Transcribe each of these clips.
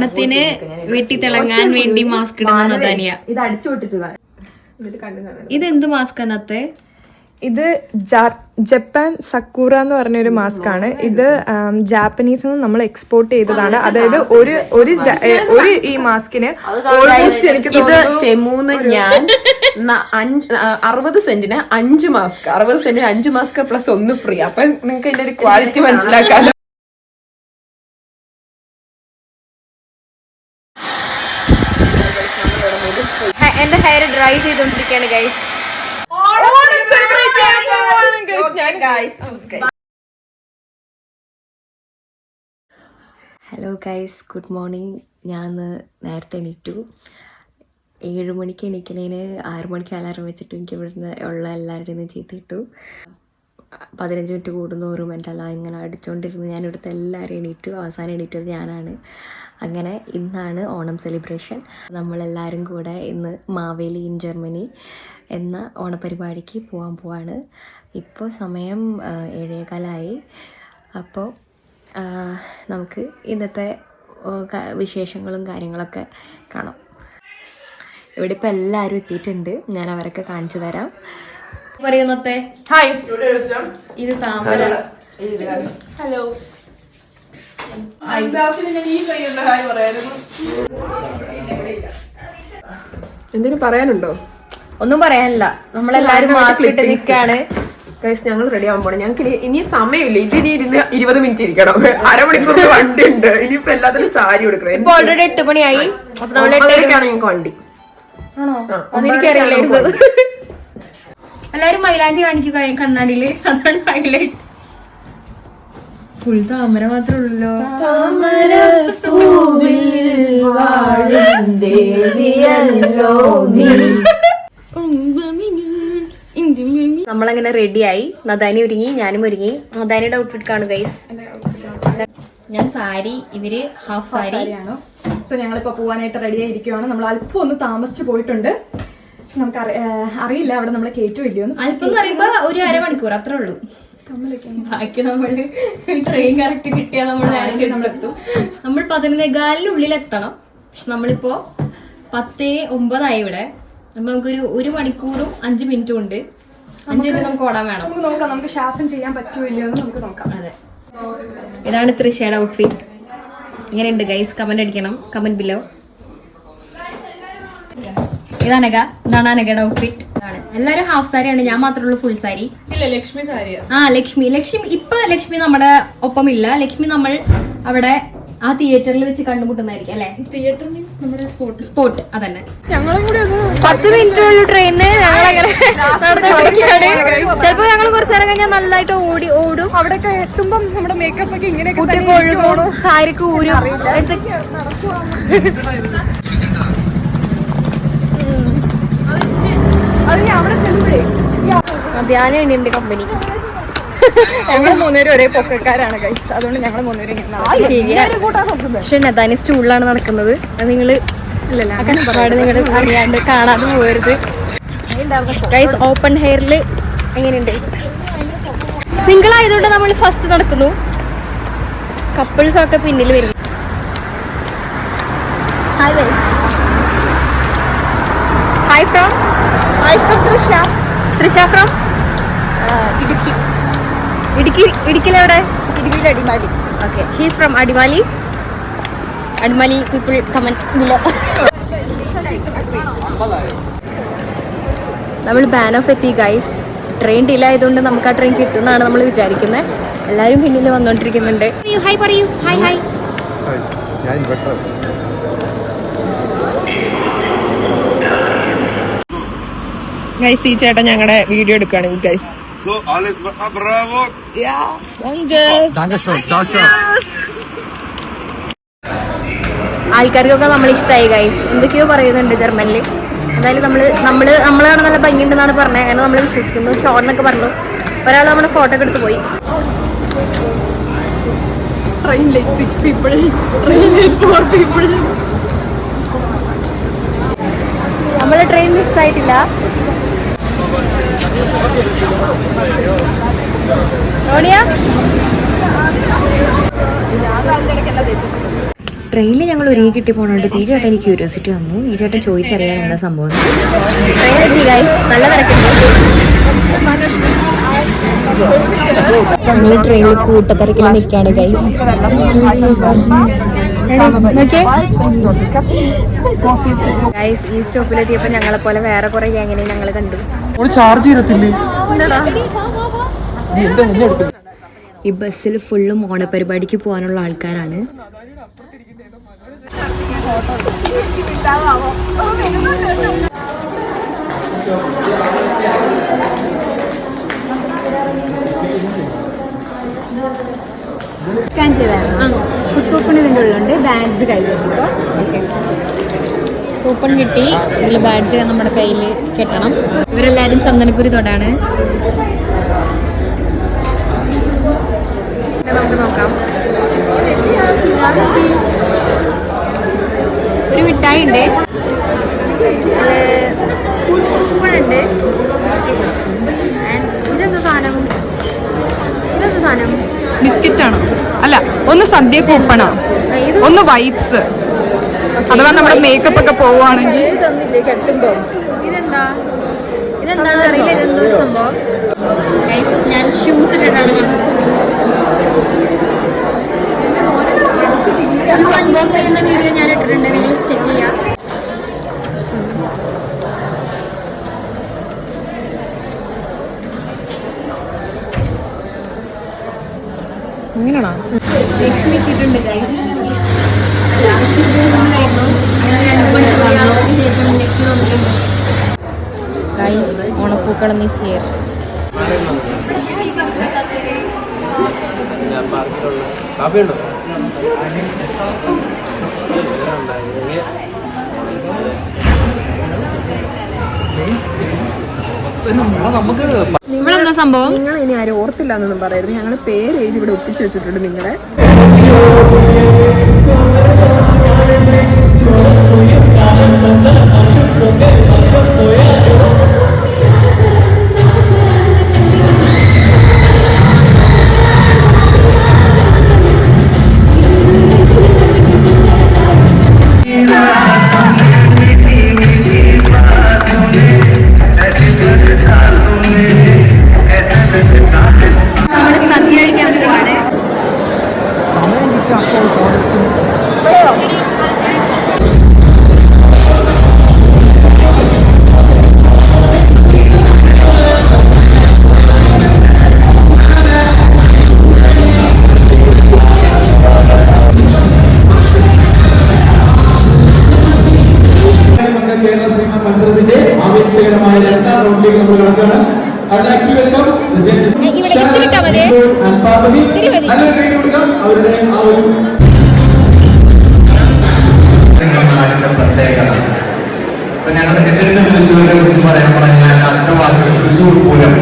ഓണത്തിന് വെട്ടി തിളങ്ങാൻ വേണ്ടി മാസ്ക് ഇടുന്ന നദാനിയ. ഇത് അടിച്ചു പൊട്ടിച്ചതാ. ഇത് എന്ത് മാസ്ക് അന്നത്തെ? ഇത് ജപ്പാൻ സക്കൂറ എന്ന് പറഞ്ഞൊരു മാസ്ക് ആണ്. ഇത് ജാപ്പനീസിൽ നിന്ന് നമ്മൾ എക്സ്പോർട്ട് ചെയ്തതാണ്. അതായത് ഒരു ഈ മാസ്കിന് ഓൾമോസ്റ്റ് എനിക്ക് ഇത് ചെമ്മൂന്ന് ഞാൻ 60 സെന്റിന് 5 മാസ്ക് 60 സെന്റിന് 5 മാസ്ക് പ്ലസ് 1 ഫ്രീ. അപ്പൊ നിങ്ങൾക്ക് ഇതിന്റെ ഒരു ക്വാളിറ്റി മനസ്സിലാക്കാലോ. എന്റെ ഹെയർ ഡ്രൈ ചെയ്തോണ്ടിരിക്കുകയാണ് guys. Hello guys, good morning. ഞാൻ നേരത്തെ എണീറ്റു. 7 മണിക്ക് എണീക്കണേന് 6 മണിക്ക് അലാറം വെച്ചിട്ട് എനിക്ക് ഇവിടുന്ന് ഉള്ള എല്ലാവരുടെയും നിന്ന് ചെയ്തിട്ടു. 15 മിനിറ്റ് കൂടുന്നോറും എൻ്റെ അലാറം ഇങ്ങനെ അടിച്ചുകൊണ്ടിരുന്നു. ഞാൻ ഇവിടുത്തെ എല്ലാവരും എണീറ്റു. അവസാനം എണീറ്റത് ഞാനാണ്. അങ്ങനെ ഇന്നാണ് ഓണം സെലിബ്രേഷൻ. നമ്മളെല്ലാവരും കൂടെ ഇന്ന് മാവേലി ഇൻ ജർമ്മനി എന്ന ഓണപരിപാടിക്ക് പോവാണ്. ഇപ്പോൾ സമയം 7:15. അപ്പോൾ നമുക്ക് ഇന്നത്തെ വിശേഷങ്ങളും കാര്യങ്ങളൊക്കെ കാണാം. ഇവിടെ ഇപ്പോൾ എല്ലാവരും എത്തിയിട്ടുണ്ട്. ഞാൻ അവരൊക്കെ കാണിച്ചു തരാം. പറയുന്നത്തെ ഹായ്, ഇത് താമര. ഹലോ. എന്തിനു പറയാനുണ്ടോ? ഒന്നും പറയാനില്ല. നമ്മളെല്ലാരും മാസ്ക് ഇട്ട് നിൽക്കാണ്. ഞങ്ങൾ റെഡി ആവാൻ പോണേ. ഞങ്ങൾക്ക് ഇനി സമയമില്ല. ഇതിനി 20 മിനിറ്റ് ഇരിക്കണം. അരമണിക്കൂർ വണ്ടി ഉണ്ട്. ഇനിയിപ്പോ എല്ലാത്തിനും സാരി കൊടുക്കണം. ഇപ്പൊ ഓൾറെഡി 8 മണിയായി. നമ്മളേക്കാണ് ഞങ്ങൾക്ക് വണ്ടി. ആണോ? അതെനിക്കറിയില്ലായിരുന്നു. എല്ലാരും മൈലാഞ്ചി കാണിക്കുക കണ്ണാടിയില്. അതാണ് ഹൈലൈറ്റ്. ഫുൾ താമര മാത്രമേ ഉള്ളല്ലോ. നമ്മളങ്ങനെ റെഡിയായി. നദാനി ഒരുങ്ങി, ഞാനും ഒരുങ്ങി. നദാനിയുടെ ഔട്ട്ഫിറ്റ് കാണും ഗൈസ്. ഞാൻ സാരി, ഇവര് ഹാഫ് സാരിയാണ്. സോ ഞങ്ങളിപ്പോ പോവാനായിട്ട് റെഡി ആയിരിക്കുവാണ്. നമ്മൾ അല്പം ഒന്ന് താമസിച്ചു പോയിട്ടുണ്ട്. നമുക്ക് അറിയില്ല അവിടെ നമ്മളെ കയറ്റോ ഇല്ലയോ. അല്പം എന്ന് പറയുമ്പോ ഒരു അരമണിക്കൂർ അത്രേ ഉള്ളൂ. ബാക്കി നമ്മള് ട്രെയിൻ കറക്റ്റ് കിട്ടിയാൽ നമ്മൾ നേരത്തെ നമ്മളെത്തും. നമ്മൾ 11:15 എത്തണം. പക്ഷെ നമ്മളിപ്പോ 10:09 ഇവിടെ. അപ്പൊ നമുക്കൊരു 1 മണിക്കൂറും 5 മിനിറ്റും ഉണ്ട്. 5 മിനിറ്റ് നമുക്ക് ഓടാൻ വേണം. നമുക്ക് നോക്കാം, നമുക്ക് ഷാഫൻ ചെയ്യാൻ പറ്റുമോ ഇല്ലയോ എന്ന് നമുക്ക് നോക്കാം. അതെ, ഇതാണ് തൃശ്ശയുടെ ഔട്ട്ഫിറ്റ്. ഇങ്ങനെയുണ്ട് ഗൈസ്. കമന്റ് അടിക്കണം, കമന്റ് ബിലോ. ഇതാണ് അനഘയുടെ ഔട്ട്ഫിറ്റ്. എല്ലാരും ഹാഫ് സാരിയാണ്. ഞാൻ മാത്രമേ ഉള്ളൂ ഫുൾ സാരി. ലക്ഷ്മി സാരിയാ. ലക്ഷ്മി ഇപ്പൊ ലക്ഷ്മി നമ്മുടെ ഒപ്പമില്ല. ലക്ഷ്മി നമ്മൾ അവിടെ ആ തിയേറ്ററിൽ വെച്ച് കണ്ടുമുട്ടുന്നതായിരിക്കും അല്ലെ. തിയേറ്റർ മീൻസ് നമ്മുടെ സ്പോട്ട്. അതന്നെ. 10 മിനിറ്റ് ഉള്ളു ട്രെയിന്. ഞങ്ങളങ്ങനെ ചിലപ്പോ ഞങ്ങൾ കുറച്ചു നേരം കഴിഞ്ഞാൽ നല്ലതായിട്ട് ഓടും. അവിടെ എത്തുമ്പം നമ്മുടെ മേക്കപ്പ് ഒക്കെ ഇങ്ങനെ കുട്ടിക്ക് ഒഴുകും, സാരിക്ക് ഊരും. ധ്യാനം ഉണ്ട് കമ്പനി. ഞങ്ങൾ 3 പേരും ഒരേ പൊക്കക്കാരാണ് ഗൈസ്. അതുകൊണ്ട് ഞങ്ങൾ 3 പേരും. പക്ഷെ നദാനി സ്റ്റൂളിലാണ് നടക്കുന്നത്. അത് നിങ്ങള് നിങ്ങള് അറിയാണ്ട് കാണാതെ പോകരുത് ഗൈസ്. ഓപ്പൺ ഹെയറിൽ എങ്ങനെയുണ്ട്? സിംഗിൾ ആയതുകൊണ്ട് നമ്മൾ ഫസ്റ്റ് നടക്കുന്നു. കപ്പിൾസ് ഒക്കെ പിന്നിൽ വരുന്നു. Hi guys. Hi from Trisha from ഇടുക്കിയിലെവിടെ? ഇടുക്കിയിൽ Adimali. Okay, she's from Adimali. People comment below. നമ്മൾ ബാൻ ഓഫ് എത്തി ഗൈസ്. ട്രെയിൻ ഡിലേ ആയതുകൊണ്ട് നമുക്ക് ആ ട്രെയിൻ കിട്ടുമെന്നാണ് നമ്മൾ വിചാരിക്കുന്നത്. എല്ലാവരും പിന്നിൽ വന്നോണ്ടിരിക്കുന്നുണ്ട്. ഹായ് പറയൂ. ഹായ്. ഗൈസ്, ഈ ചേട്ടൻ ഞങ്ങളുടെ വീഡിയോ എടുക്കുകയാണ് guys. So, alles bravo. Ja, danke. Dankeschön. Ciao, ciao. ആൾക്കാർക്കൊക്കെ നമ്മൾ ഇഷ്ടമായി ഗൈസ്. എന്തൊക്കെയോ പറയുന്നുണ്ട് ജർമ്മനിൽ. എന്തായാലും നമ്മളാണ് നല്ല ഭംഗിയുണ്ടെന്നാണ് പറഞ്ഞത്. അങ്ങനെ നമ്മൾ വിശ്വസിക്കുന്നു. ഷോൺ എന്നൊക്കെ പറഞ്ഞു. ഒരാൾ നമ്മുടെ ഫോട്ടോ ഒക്കെ എടുത്ത് പോയി. Train late 6 people. Train late 4 people. നമ്മളെ ട്രെയിൻ മിസ്സായിട്ടില്ല. ട്രെയിനിൽ ഞങ്ങൾ ഒരുങ്ങി കിട്ടി പോകണോണ്ട് ഈ ചേട്ടൻ എനിക്ക് ക്യൂരിയോസിറ്റി വന്നു. ഈ ചേട്ടൻ ചോദിച്ചറിയാൻ എന്താ സംഭവം. ട്രെയിനെത്തി ഗൈസ്, നല്ല തിരക്കുണ്ട്. ഞങ്ങൾ ട്രെയിനിൽ കൂട്ടത്തിരക്കിൽ നിൽക്കുകയാണ് ഗൈസ്. ഗൈസ് ഈ സ്റ്റോപ്പിലെത്തിയപ്പോൾ ഞങ്ങളെ പോലെ വേറെ കുറെ ഗ്യാങ്ങിനെ ഞങ്ങൾ കണ്ടു. ചാർജ് ചെയ്യത്തില്ലേ? ഈ ബസ്സിൽ ഫുള്ളും ഓണപരിപാടിക്ക് പോകാനുള്ള ആൾക്കാരാണ്. സ്കാൻ ചെയ്തായിരുന്നു. ഫുഡ് കൂപ്പൺ ഇതിൻ്റെ ഉള്ളുണ്ട്. ബാഡ്ജ് കയ്യിലെടുത്തോ. കൂപ്പൺ കിട്ടി. ഇതിൽ ബാഡ്ജ് നമ്മുടെ കയ്യിൽ കെട്ടണം. ഇവരെല്ലാവരും ചന്ദനക്കുരി തൊടാണ്. നമുക്ക് നോക്കാം. ഒരു മിഠായി ഉണ്ട്, ഫുഡ് കൂപ്പൺ ഉണ്ട്. ഇതെന്താ സാധനം? ബിസ്ക്കറ്റ് ആണോ? അല്ല, ഒന്ന് സദ്യ കൂപ്പണോ, ഒന്ന് വൈപ്സ്. അഥവാ നമ്മുടെ മേക്കപ്പ് ഒക്കെ പോവുകയാണെങ്കിൽ. ഇതെന്താണെന്ന് അറിയില്ല. ഇതെന്തോ ഒരു സംഭവം. ഞാൻ ഷൂസ് ഇട്ടിട്ടാണ് വന്നത്. ഷൂ അൺബോക്സ് ചെയ്യുന്ന വീഡിയോ ഞാൻ ഇട്ടിട്ടുണ്ട്, നിങ്ങൾ ചെക്ക് ചെയ്യാം. ലക്ഷ്മി എത്തിയിട്ടുണ്ട് ഗൈസ്. റൂമിലായിരുന്നു. 2 മണിക്കൂർ യാത്രയ്ക്ക് ശേഷം ലക്ഷ്മി വന്നിട്ടുണ്ട് ഗൈസ്. ഓണപ്പൂക്കളം miss here. ഇവിടെ എന്താ സംഭവം? നിങ്ങൾ ഇനി ആരും ഓർത്തില്ല എന്നൊന്നും പറയരുത്. ഞങ്ങൾ പേര് എഴുതി ഇവിടെ ഒപ്പിച്ചു വെച്ചിട്ടുണ്ട് നിങ്ങളെ. മത്സരത്തിന്റെ ആവേശകരമായ 2ാം റൗണ്ടിലേക്ക് നമ്മൾ കടക്കുകയാണ്. അവരുടെ ആ ഒരു പ്രത്യേകത. ഞങ്ങൾ എന്റെ തൃശ്ശൂരിനെ കുറിച്ച് പറയാൻ പറഞ്ഞാൽ തൃശ്ശൂർ പൂരം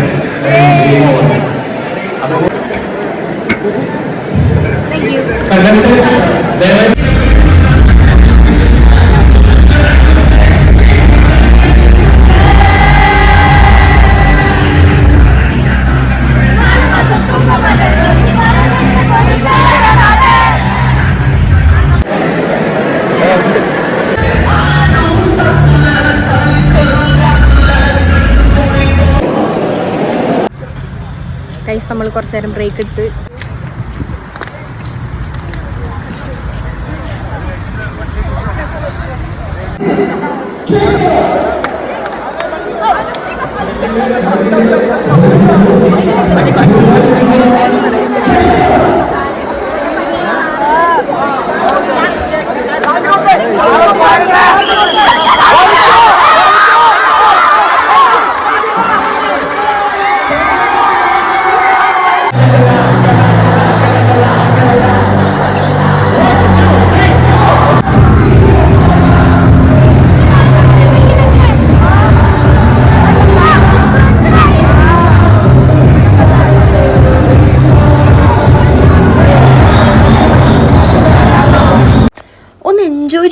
നമ്മൾ കുറച്ചു നേരം ബ്രേക്ക് എടുത്ത്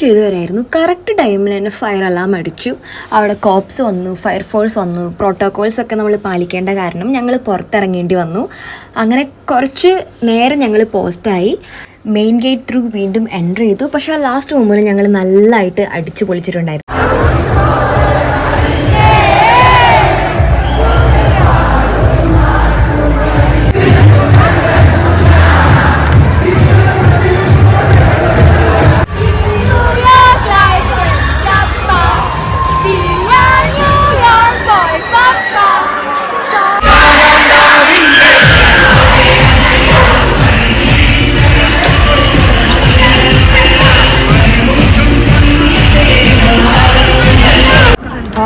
ചെയ്തു വരായിരുന്നു. കറക്റ്റ് ടൈമിൽ തന്നെ ഫയർ അലാം അടിച്ചു. അവിടെ കോപ്സ് വന്നു, ഫയർഫോഴ്സ് വന്നു. പ്രോട്ടോകോൾസ് ഒക്കെ നമ്മൾ പാലിക്കേണ്ട കാരണം ഞങ്ങൾ പുറത്തിറങ്ങേണ്ടി വന്നു. അങ്ങനെ കുറച്ച് നേരം ഞങ്ങൾ പോസ്റ്റായി. മെയിൻ ഗേറ്റ് ത്രൂ വീണ്ടും എൻ്റർ ചെയ്തു. പക്ഷേ ആ ലാസ്റ്റ് മൊമെൻറ്റിൽ ഞങ്ങൾ നല്ലതായിട്ട് അടിച്ചു പൊളിച്ചിട്ടുണ്ടായിരുന്നു.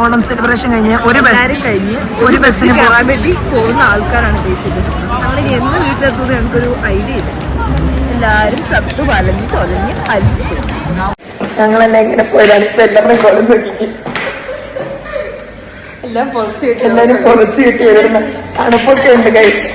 ഓണം സെലിബ്രേഷൻ കഴിഞ്ഞ് ഒരു ബസ്സിന് പോകാൻ വേണ്ടി പോകുന്ന ആൾക്കാരാണ് ബേസിക്കലി. ഞങ്ങൾ എന്ന് വീട്ടിലെത്തുന്നത് ഞങ്ങൾക്കൊരു ഐഡിയ ഇല്ല. എല്ലാവരും ചത്തു വലഞ്ഞ് തൊലഞ്ഞ് അലിഞ്ഞ് ഞങ്ങളെല്ലാം ഇങ്ങനെ പോയതാണ്. ഇപ്പൊ എല്ലാവരും കൊലം നോക്കി എല്ലാരും പൊതച്ച് കിട്ടി വരുന്ന തണുപ്പൊക്കെ ഉണ്ട് ഗൈസ്.